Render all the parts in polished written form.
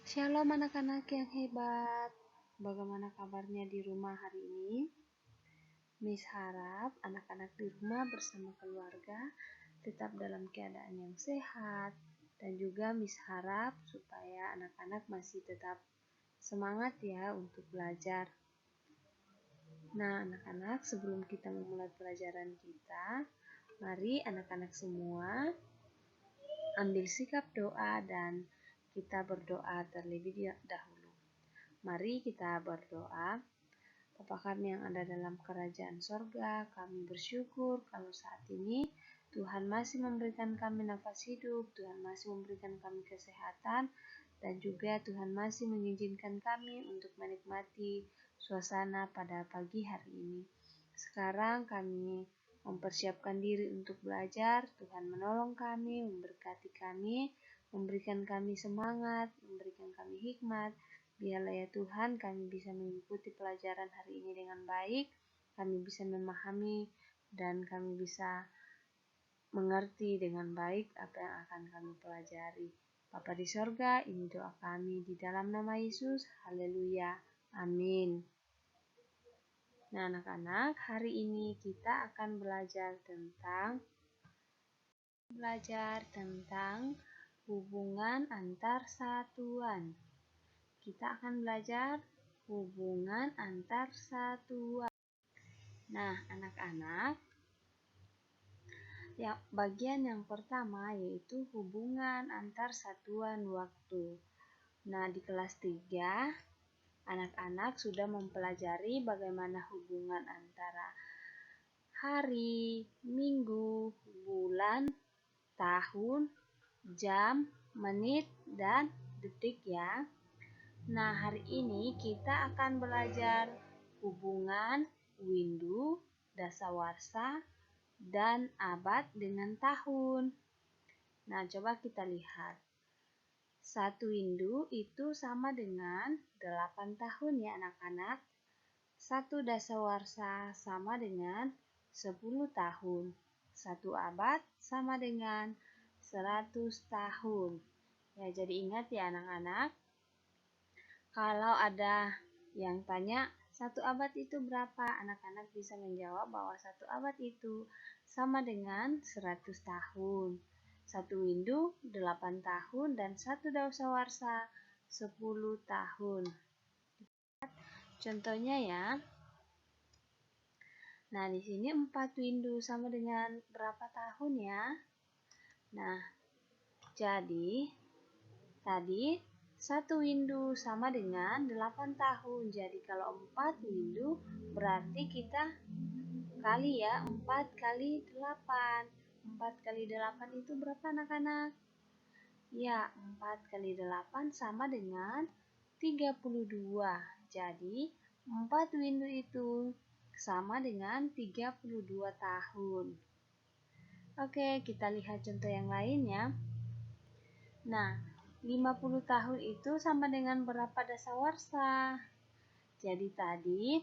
Shalom anak-anak yang hebat. Bagaimana kabarnya di rumah hari ini? Miss harap anak-anak di rumah bersama keluarga tetap dalam keadaan yang sehat, dan juga Miss harap supaya anak-anak masih tetap semangat ya untuk belajar. Nah, anak-anak, sebelum kita memulai pelajaran kita, mari anak-anak semua ambil sikap doa dan kita berdoa terlebih dahulu. Mari kita berdoa. Bapa kami yang ada dalam kerajaan sorga, kami bersyukur kalau saat ini Tuhan masih memberikan kami nafas hidup, Tuhan masih memberikan kami kesehatan, dan juga Tuhan masih mengizinkan kami untuk menikmati suasana pada pagi hari ini. Sekarang kami mempersiapkan diri untuk belajar. Tuhan menolong kami, memberkati kami, memberikan kami semangat, memberikan kami hikmat. Biarlah ya Tuhan kami bisa mengikuti pelajaran hari ini dengan baik, kami bisa memahami dan kami bisa mengerti dengan baik apa yang akan kami pelajari. Bapa di sorga, ini doa kami di dalam nama Yesus. Haleluya. Amin. Nah anak-anak, hari ini kita akan belajar tentang hubungan antar satuan. Kita akan belajar hubungan antar satuan. Nah, anak-anak, bagian yang pertama yaitu hubungan antar satuan waktu. Nah, di kelas 3, anak-anak sudah mempelajari bagaimana hubungan antara hari, minggu, bulan, tahun, jam, menit, dan detik ya. Nah, hari ini kita akan belajar hubungan windu, dasawarsa, dan abad dengan tahun. Nah, coba kita lihat. 1 windu itu sama dengan 8 tahun ya anak-anak. 1 dasawarsa sama dengan 10 tahun. 1 abad sama dengan 100 tahun. Ya, jadi ingat ya anak-anak. Kalau ada yang tanya 1 abad itu berapa, anak-anak bisa menjawab bahwa 1 abad itu sama dengan 100 tahun. 1 windu 8 tahun dan 1 dasawarsa 10 tahun. Contohnya ya. Nah, di sini 4 windu sama dengan berapa tahun ya? Nah, jadi tadi 1 windu sama dengan 8 tahun. Jadi kalau 4 windu berarti kita kali ya, 4 kali 8. 4 kali 8 itu berapa anak-anak? Ya, 4 kali 8 sama dengan 32. Jadi 4 windu itu sama dengan 32 tahun. Oke, kita lihat contoh yang lain ya. Nah, 50 tahun itu sama dengan berapa dasawarsa? Jadi tadi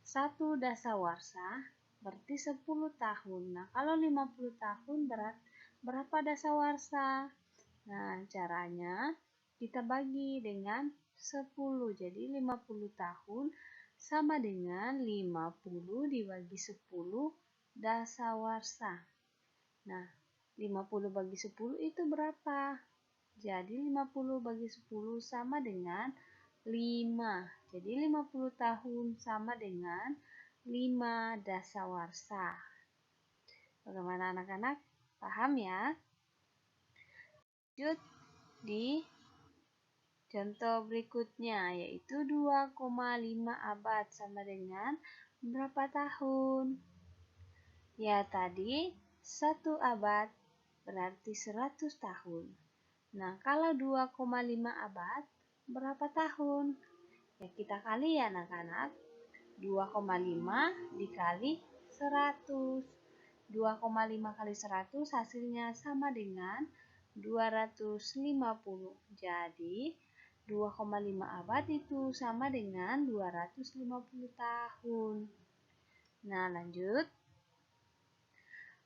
1 dasawarsa berarti 10 tahun. Nah, kalau 50 tahun berapa dasawarsa? Nah, caranya kita bagi dengan 10. Jadi 50 tahun sama dengan 50 dibagi 10 dasawarsa. Nah, 50 bagi 10 itu berapa? Jadi 50 bagi 10 sama dengan 5. Jadi 50 tahun sama dengan 5 dasawarsa. Bagaimana anak-anak? Paham ya? Lanjut di contoh berikutnya, yaitu 2,5 abad sama dengan berapa tahun? Ya, tadi 1 abad berarti 100 tahun. Nah, kalau 2,5 abad berapa tahun? Ya, kita kali ya anak-anak. 2,5 dikali 100. 2,5 kali 100 hasilnya sama dengan 250. Jadi 2,5 abad itu sama dengan 250 tahun. Nah, lanjut.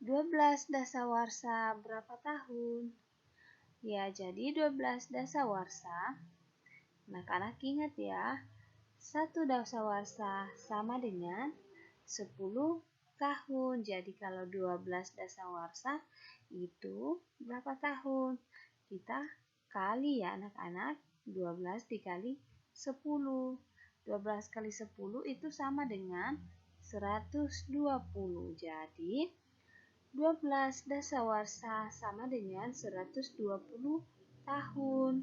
12 dasawarsa berapa tahun? Ya, jadi 12 dasawarsa Anak-anak ingat ya, 1 dasawarsa sama dengan 10 tahun. Jadi kalau 12 dasawarsa itu berapa tahun? Kita kali ya anak-anak, 12 dikali 10. 12 kali 10 itu sama dengan 120. Jadi 12 dasawarsa sama dengan 120 tahun.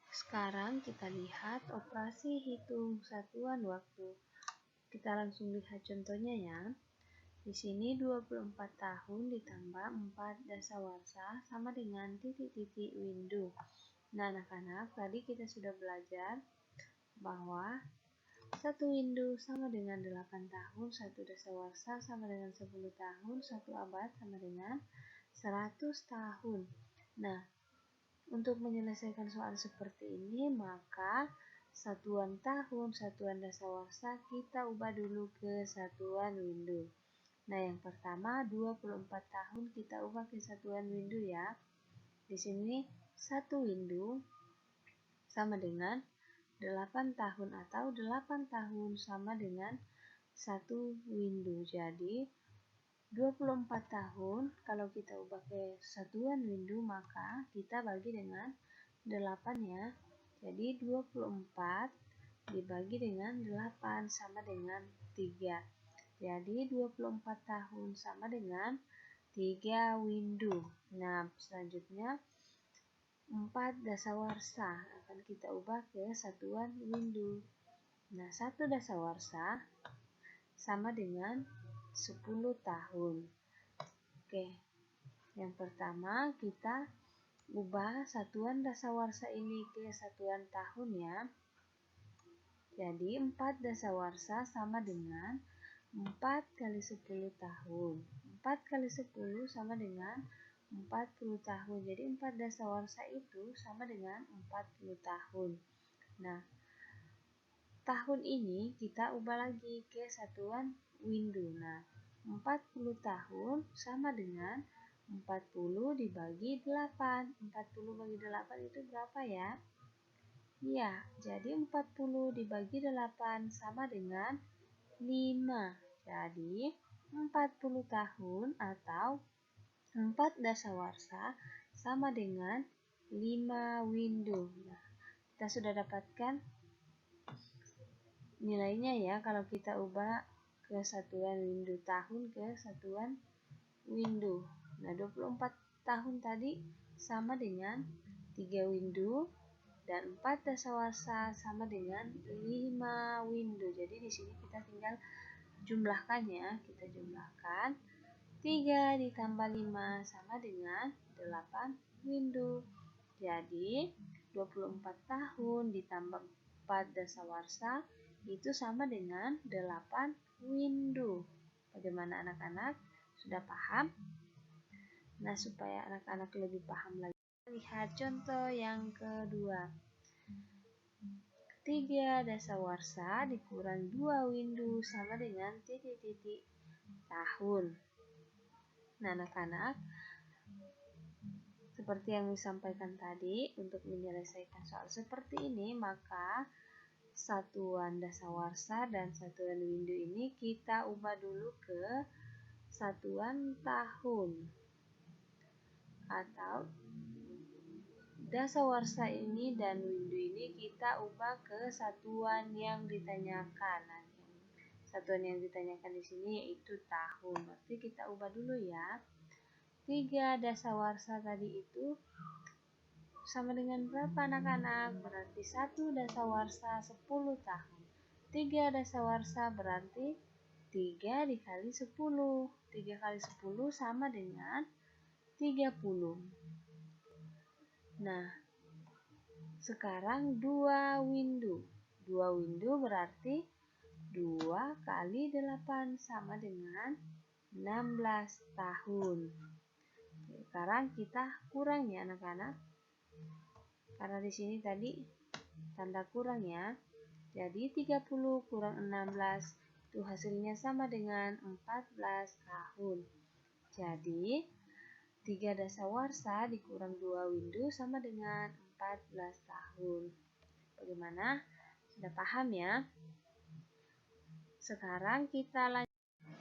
Sekarang kita lihat operasi hitung satuan waktu. Kita langsung lihat contohnya ya. Di sini 24 tahun ditambah 4 dasawarsa sama dengan titik-titik window. Nah, anak-anak, tadi kita sudah belajar bahwa 1 window sama dengan 8 tahun, 1 dasawarsa sama dengan 10 tahun, 1 abad sama dengan 100 tahun. Nah, untuk menyelesaikan soal seperti ini, maka satuan tahun, satuan dasawarsa kita ubah dulu ke satuan window. Nah, yang pertama 24 tahun kita ubah ke satuan window ya. Di sini 1 window sama dengan 8 tahun atau 8 tahun sama dengan 1 window. Jadi 24 tahun kalau kita ubah ke satuan window maka kita bagi dengan 8 ya. Jadi 24 dibagi dengan 8 sama dengan 3. Jadi 24 tahun sama dengan 3 window. Nah, selanjutnya 4 dasawarsa akan kita ubah ke satuan window. Nah, 1 dasawarsa sama dengan 10 tahun. Oke, yang pertama kita ubah satuan dasawarsa ini ke satuan tahun ya. Jadi 4 dasawarsa sama dengan 4 kali 10 tahun. 4 kali 10 sama dengan 40 tahun. Jadi 4 dasawarsa itu sama dengan 40 tahun. Nah, tahun ini kita ubah lagi ke satuan window. Nah, 40 tahun sama dengan 40 dibagi 8. 40 bagi 8 itu berapa ya? Ya, jadi 40 dibagi 8 sama dengan 5. Jadi 40 tahun atau 4 dasawarsa sama dengan 5 window. Nah, kita sudah dapatkan nilainya ya kalau kita ubah ke satuan window tahun ke satuan window. Nah, 24 tahun tadi sama dengan 3 window dan 4 dasawarsa sama dengan 5 window. Jadi di sini kita tinggal jumlahkan ya. Kita jumlahkan 3 ditambah 5 sama dengan 8 window. Jadi 24 tahun ditambah 4 dasawarsa itu sama dengan 8 window. Bagaimana anak-anak? Sudah paham? Nah, supaya anak-anak lebih paham lagi, lihat contoh yang kedua. 3 dasawarsa dikurang 2 window sama dengan titik-titik tahun. Nah, anak-anak, seperti yang disampaikan tadi, untuk menyelesaikan soal seperti ini, maka satuan dasawarsa dan satuan window ini kita ubah dulu ke satuan tahun. Atau dasawarsa ini dan window ini kita ubah ke satuan yang ditanyakan. Nah, satuan yang ditanyakan di sini yaitu tahun. Berarti kita ubah dulu ya. 3 dasawarsa tadi itu sama dengan berapa anak-anak? Berarti 1 dasawarsa 10 tahun. 3 dasawarsa berarti 3 dikali 10. 3 kali 10 sama dengan 30. Nah, sekarang 2 window. 2 window berarti 2 kali 8 sama dengan 16 tahun. Sekarang kita kurang ya anak-anak. Karena di sini tadi tanda kurang ya. Jadi 30 kurang 16 itu hasilnya sama dengan 14 tahun. Jadi 3 dasawarsa dikurang 2 window sama dengan 14 tahun. Bagaimana? Sudah paham ya? Sekarang kita lanjut.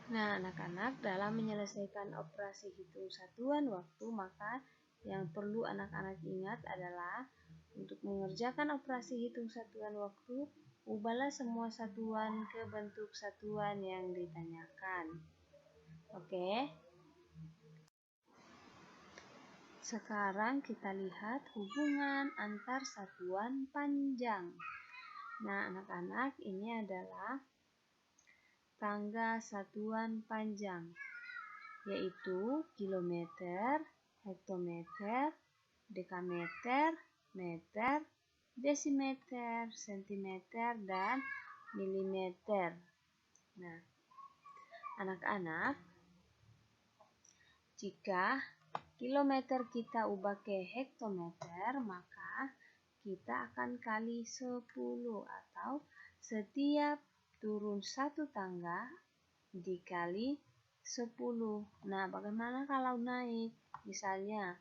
Nah, anak-anak, dalam menyelesaikan operasi hitung satuan waktu, maka yang perlu anak-anak ingat adalah untuk mengerjakan operasi hitung satuan waktu, ubahlah semua satuan ke bentuk satuan yang ditanyakan. Oke. Sekarang kita lihat hubungan antar satuan panjang. Nah, anak-anak, ini adalah tangga satuan panjang, yaitu kilometer, hektometer, dekameter, meter, desimeter, sentimeter, dan milimeter. Nah, anak-anak, jika kilometer kita ubah ke hektometer, maka kita akan kali 10 atau setiap turun satu tangga dikali 10. Nah, bagaimana kalau naik? Misalnya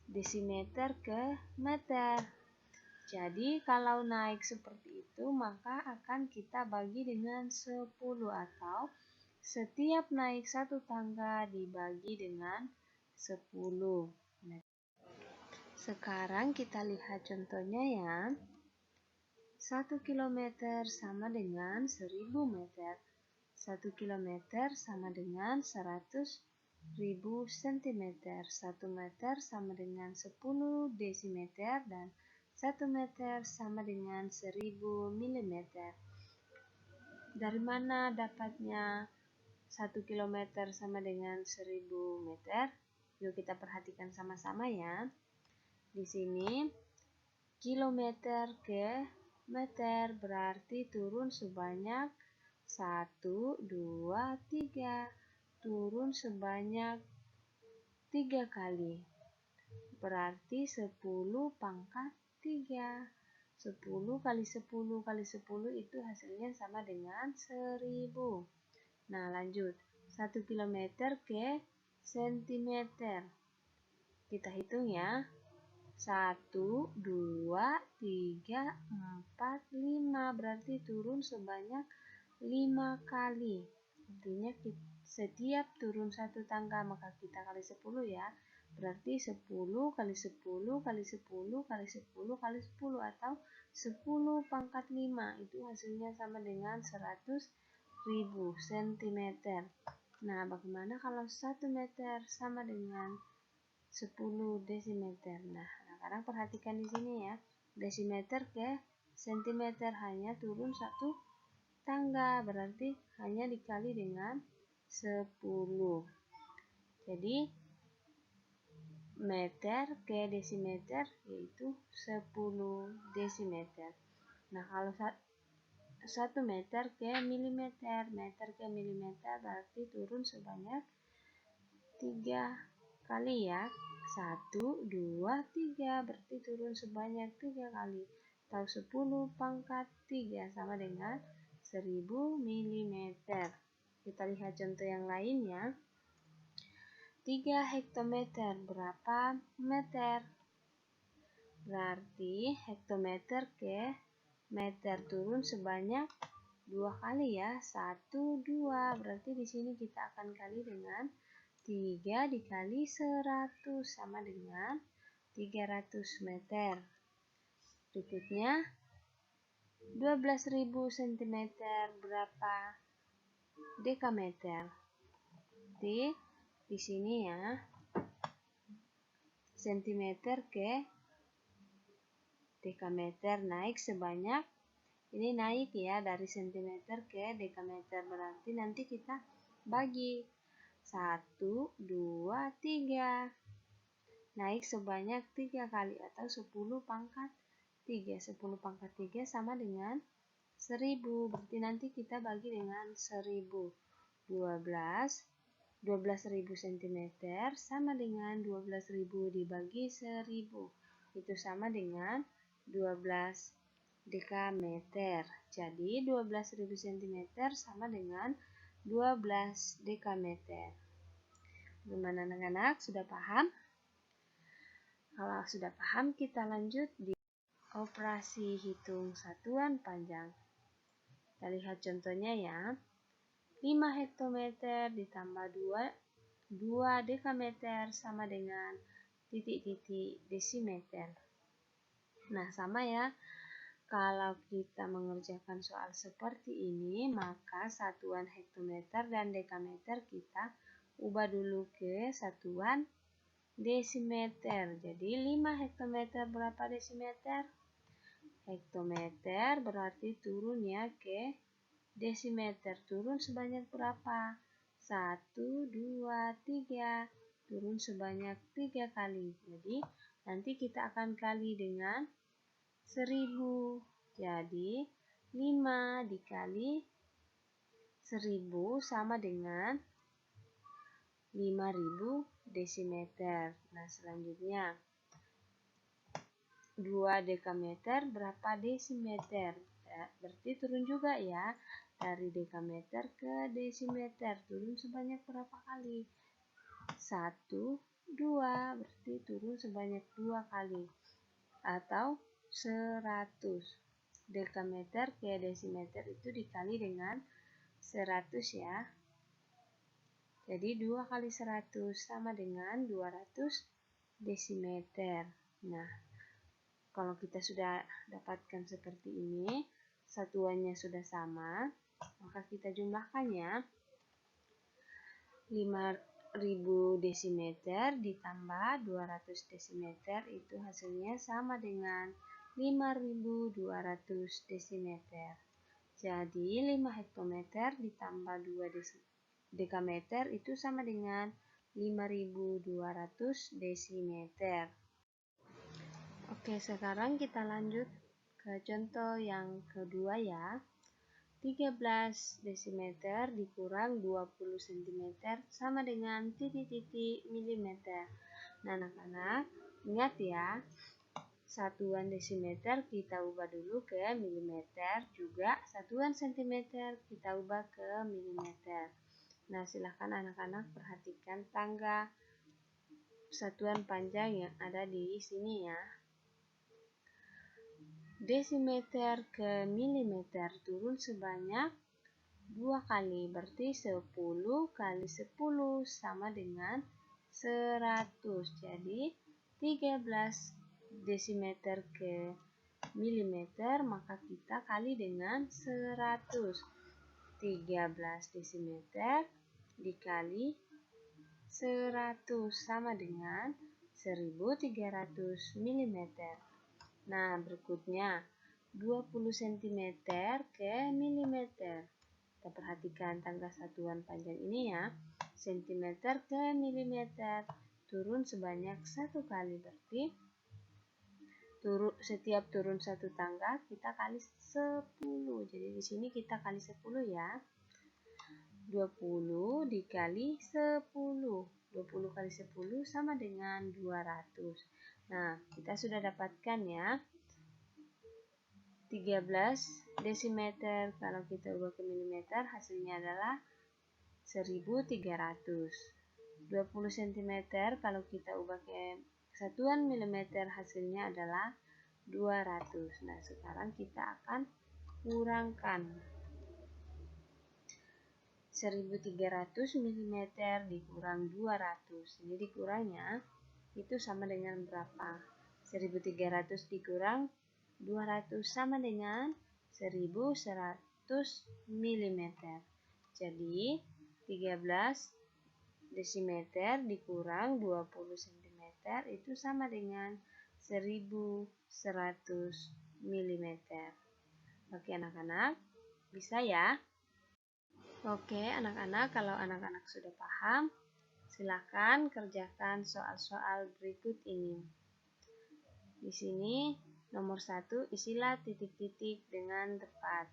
desimeter ke meter. Jadi kalau naik seperti itu, maka akan kita bagi dengan 10 atau setiap naik satu tangga dibagi dengan 10. Nah, sekarang kita lihat contohnya ya. 1 kilometer sama dengan 1000 meter. 1 kilometer sama dengan 100.000 cm. 1 meter sama dengan 10 desimeter dan 1 meter sama dengan 1000 mm. Dari mana dapatnya 1 kilometer sama dengan 1000 meter? Yuk kita perhatikan sama-sama ya. Di sini kilometer ke meter berarti turun sebanyak 1, 2, 3. Turun sebanyak 3 kali. Berarti 10 pangkat 3. 10 kali 10 kali 10 itu hasilnya sama dengan 1000. Nah, lanjut. 1 kilometer ke sentimeter. Kita hitung ya. 1, 2, 3, 4, 5. Berarti turun sebanyak 5 kali. Artinya setiap turun satu tangga maka kita kali 10 ya. Berarti 10 kali 10 kali 10 kali 10 kali 10 atau 10 pangkat 5. Itu hasilnya sama dengan 100.000 cm. Nah, bagaimana kalau 1 meter sama dengan 10 desimeter? Nah, sekarang perhatikan di sini ya. Desimeter ke sentimeter hanya turun satu tangga, berarti hanya dikali dengan 10. Jadi meter ke desimeter yaitu 10 desimeter. Nah, kalau 1 meter ke milimeter, meter ke milimeter berarti turun sebanyak 3 kali ya. 1, 2, 3 berarti turun sebanyak 3 kali. Atau 10 pangkat 3 sama dengan 1000 mm. Kita lihat contoh yang lain ya. 3 hektometer berapa meter? Berarti hektometer ke meter turun sebanyak 2 kali ya. 1, 2. Berarti di sini kita akan kali dengan 3 dikali 100 sama dengan 300 meter. Berikutnya 12.000 cm berapa dekameter? Di sini ya, sentimeter ke dekameter naik sebanyak, ini naik ya dari sentimeter ke dekameter, berarti nanti kita bagi 1, 2, 3. Naik sebanyak 3 kali atau 10 pangkat 3. 10 pangkat 3 sama dengan 1000. Berarti nanti kita bagi dengan 1000. 12.000 cm sama dengan 12.000 dibagi 1000. Itu sama dengan 12 dekameter. Jadi 12.000 cm sama dengan 12 dekameter. Bagaimana anak-anak? Sudah paham? Kalau sudah paham, kita lanjut di operasi hitung satuan panjang. Kita lihat contohnya ya. 5 hektometer ditambah 2 dekameter sama dengan titik-titik desimeter. Nah, sama ya. Kalau kita mengerjakan soal seperti ini, maka satuan hektometer dan dekameter kita ubah dulu ke satuan desimeter. Jadi 5 hektometer berapa desimeter? Hektometer berarti turun ya ke desimeter. Turun sebanyak berapa? 1, 2, 3. Turun sebanyak 3 kali. Jadi nanti kita akan kali dengan 1000. Jadi 5 dikali 1000 sama dengan 5000 desimeter. Nah, selanjutnya 2 dekameter berapa desimeter? Berarti turun juga ya. Dari dekameter ke desimeter. Turun sebanyak berapa kali? 1, 2. Berarti turun sebanyak 2 kali. Atau 100. Dekameter ke desimeter itu dikali dengan 100 ya. Jadi 2 kali 100 sama dengan 200 desimeter. Nah, kalau kita sudah dapatkan seperti ini, satuannya sudah sama, maka kita jumlahkan ya. 5000 desimeter ditambah 200 desimeter itu hasilnya sama dengan 5200 desimeter. Jadi 5 hektometer ditambah 2 dekameter itu sama dengan 5200 desimeter. Oke, sekarang kita lanjut ke contoh yang kedua ya. 13 desimeter dikurang 20 cm sama dengan titik-titik milimeter. Nah, anak-anak, ingat ya, satuan desimeter kita ubah dulu ke milimeter, juga satuan sentimeter kita ubah ke milimeter. Nah, silahkan anak-anak perhatikan tangga satuan panjang yang ada di sini ya. Desimeter ke milimeter turun sebanyak 2 kali, berarti 10 kali 10 sama dengan 100. Jadi 13 desimeter ke milimeter, maka kita kali dengan 100. 13 desimeter dikali 100 sama dengan 1300 milimeter. Nah, berikutnya 20 cm ke milimeter. Kita perhatikan tangga satuan panjang ini ya. Sentimeter ke milimeter turun sebanyak 1 kali, berarti setiap turun 1 tangga kita kali 10. Jadi di sini kita kali 10 ya. 20 dikali 10. 20 kali 10 sama dengan 200. Nah, kita sudah dapatkan ya. 13 desimeter kalau kita ubah ke milimeter hasilnya adalah 1300. 20 cm kalau kita ubah ke satuan milimeter hasilnya adalah 200. Nah, sekarang kita akan kurangkan 1300 mm dikurang 200. Ini dikurangnya itu sama dengan berapa? 1300 dikurang 200 sama dengan 1100 mm. Jadi 13 desimeter dikurang 20 cm itu sama dengan 1100 mm. Oke anak-anak, bisa ya? Oke anak-anak, kalau anak-anak sudah paham, silakan kerjakan soal-soal berikut ini. Di sini nomor 1, isilah titik-titik dengan tepat.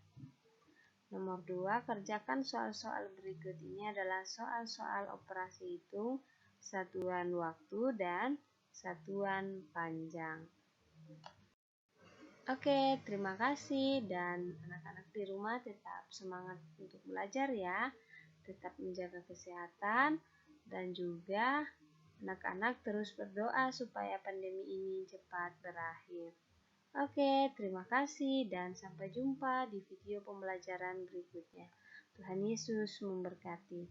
Nomor 2, kerjakan soal-soal berikut ini adalah soal-soal operasi hitung, satuan waktu, dan satuan panjang. Oke, terima kasih dan anak-anak di rumah tetap semangat untuk belajar ya. Tetap menjaga kesehatan dan juga anak-anak terus berdoa supaya pandemi ini cepat berakhir. Oke, terima kasih dan sampai jumpa di video pembelajaran berikutnya. Tuhan Yesus memberkati.